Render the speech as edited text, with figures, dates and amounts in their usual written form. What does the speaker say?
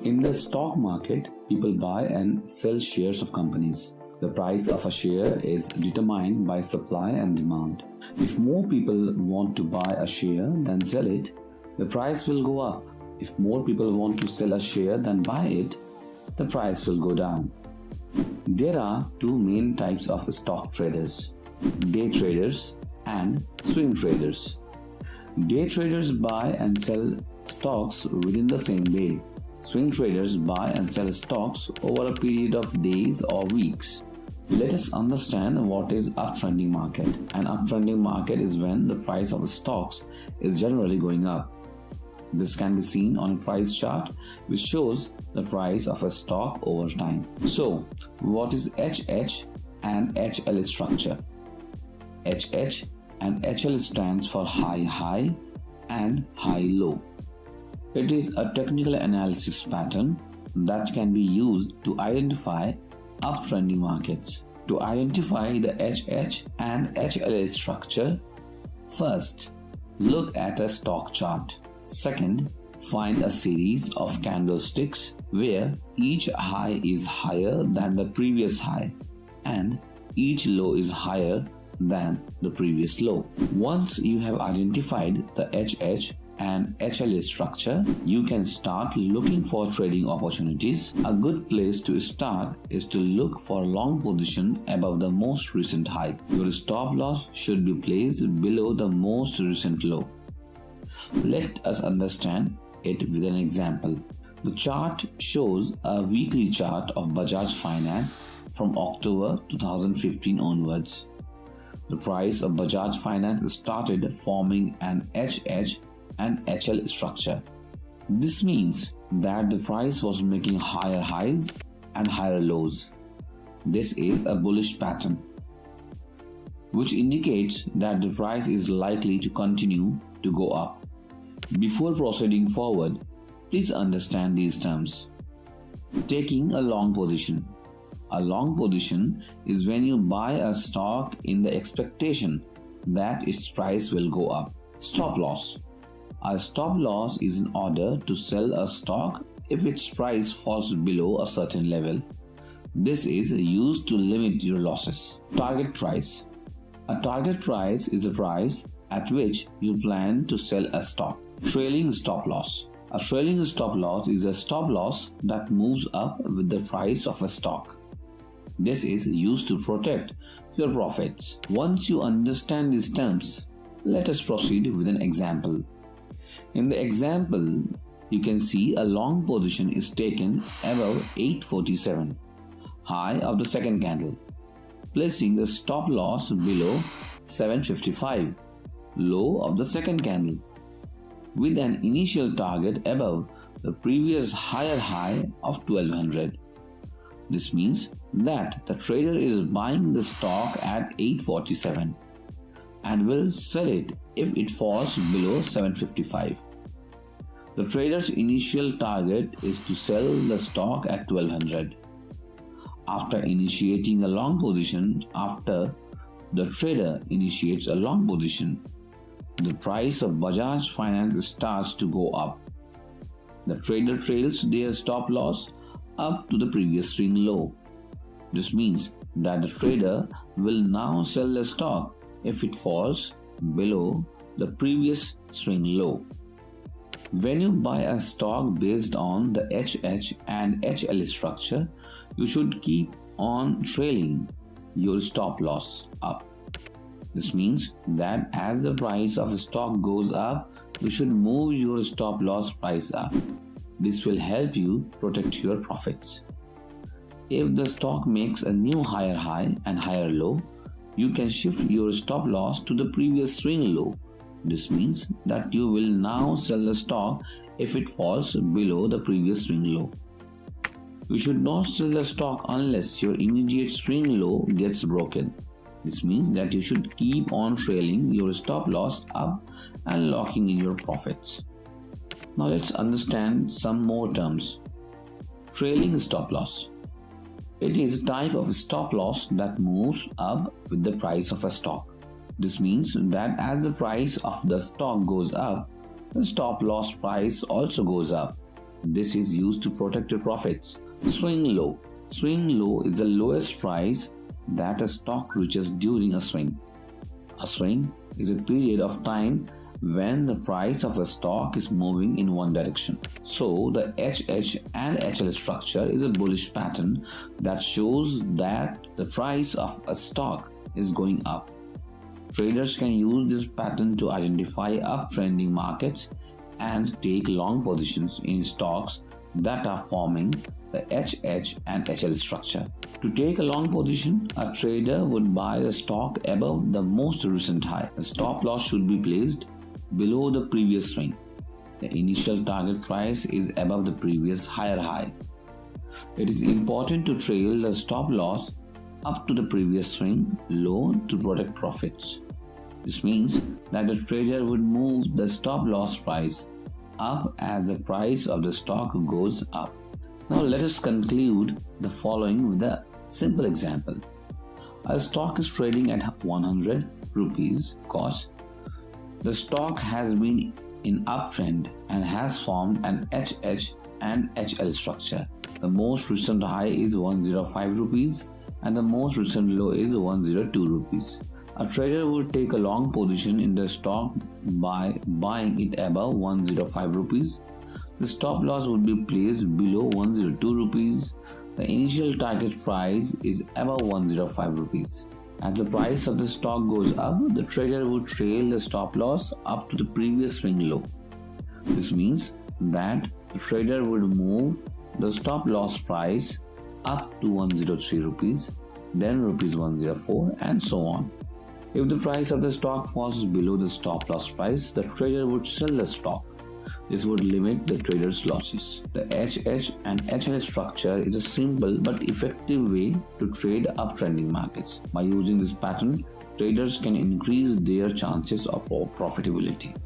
In the stock market, people buy and sell shares of companies. The price of a share is determined by supply and demand. If more people want to buy a share than sell it, the price will go up. If more people want to sell a share than buy it, the price will go down. There are two main types of stock traders: day traders and swing traders. Day traders buy and sell stocks within the same day. Swing traders buy and sell stocks over a period of days or weeks. Let us understand what is uptrending market. An uptrending market is when the price of stocks is generally going up. This can be seen on a price chart which shows the price of a stock over time. So, what is HH and HL structure? HH and HL stands for high high and high low. It is a technical analysis pattern that can be used to identify uptrending markets. To identify the HH and HL structure, first, look at a stock chart. Second, find a series of candlesticks where each high is higher than the previous high and each low is higher than the previous low. Once you have identified the HH and HL structure, you can start looking for trading opportunities. A good place to start is to look for long position above the most recent high. Your stop loss should be placed below the most recent low. Let us understand it with an example. The chart shows a weekly chart of Bajaj Finance from October 2015 onwards. The price of Bajaj Finance started forming an HH and HL structure. This means that the price was making higher highs and higher lows. This is a bullish pattern, which indicates that the price is likely to continue to go up. Before proceeding forward, please understand these terms. Taking a long position. A long position is when you buy a stock in the expectation that its price will go up. Stop loss. A stop loss is in order to sell a stock if its price falls below a certain level. This is used to limit your losses. Target price. A target price is the price at which you plan to sell a stock. Trailing stop loss. A trailing stop loss is a stop loss that moves up with the price of a stock. This is used to protect your profits. Once you understand these terms, let us proceed with an example. In the example, you can see a long position is taken above 847, high of the second candle, placing the stop loss below 755, low of the second candle, with an initial target above the previous higher high of 1200. This means that the trader is buying the stock at 847 and will sell it if it falls below 755. The trader's initial target is to sell the stock at 1200. After initiating a long position, the trader initiates a long position, the price of Bajaj Finance starts to go up. The trader trails their stop loss up to the previous swing low. This means that the trader will now sell the stock if it falls below the previous swing low. When you buy a stock based on the HH and HL structure, you should keep on trailing your stop loss up. This means that as the price of a stock goes up, you should move your stop loss price up. This will help you protect your profits. If the stock makes a new higher high and higher low, you can shift your stop loss to the previous swing low. This means that you will now sell the stock if it falls below the previous swing low. You should not sell the stock unless your immediate swing low gets broken. This means that you should keep on trailing your stop loss up and locking in your profits. Now let's understand some more terms. Trailing stop loss. It is a type of stop loss that moves up with the price of a stock. This means that as the price of the stock goes up, the stop loss price also goes up. This is used to protect your profits. Swing low. Swing low is the lowest price that a stock reaches during a swing. A swing is a period of time when the price of a stock is moving in one direction. So the HH and HL structure is a bullish pattern that shows that the price of a stock is going up. Traders can use this pattern to identify uptrending markets and take long positions in stocks that are forming the HH and HL structure. To take a long position, a trader would buy the stock above the most recent high. The stop loss should be placed below the previous swing. The initial target price is above the previous higher high. It is important to trail the stop loss up to the previous swing low to protect profits. This means that the trader would move the stop loss price up as the price of the stock goes up. Now let us conclude the following with a simple example. A stock is trading at 100 rupees. Of course, the stock has been in uptrend and has formed an HH and HL structure. The most recent high is 105 rupees and the most recent low is 102 rupees. A trader would take a long position in the stock by buying it above 105 rupees. The stop loss would be placed below 102 rupees. The initial target price is above 105 rupees. As the price of the stock goes up, the trader would trail the stop loss up to the previous swing low. This means that the trader would move the stop loss price up to 103 rupees, then rupees 104 and so on. If the price of the stock falls below the stop loss price, the trader would sell the stock. This would limit the trader's losses. The HH and HL structure is a simple but effective way to trade uptrending markets. By using this pattern, traders can increase their chances of profitability.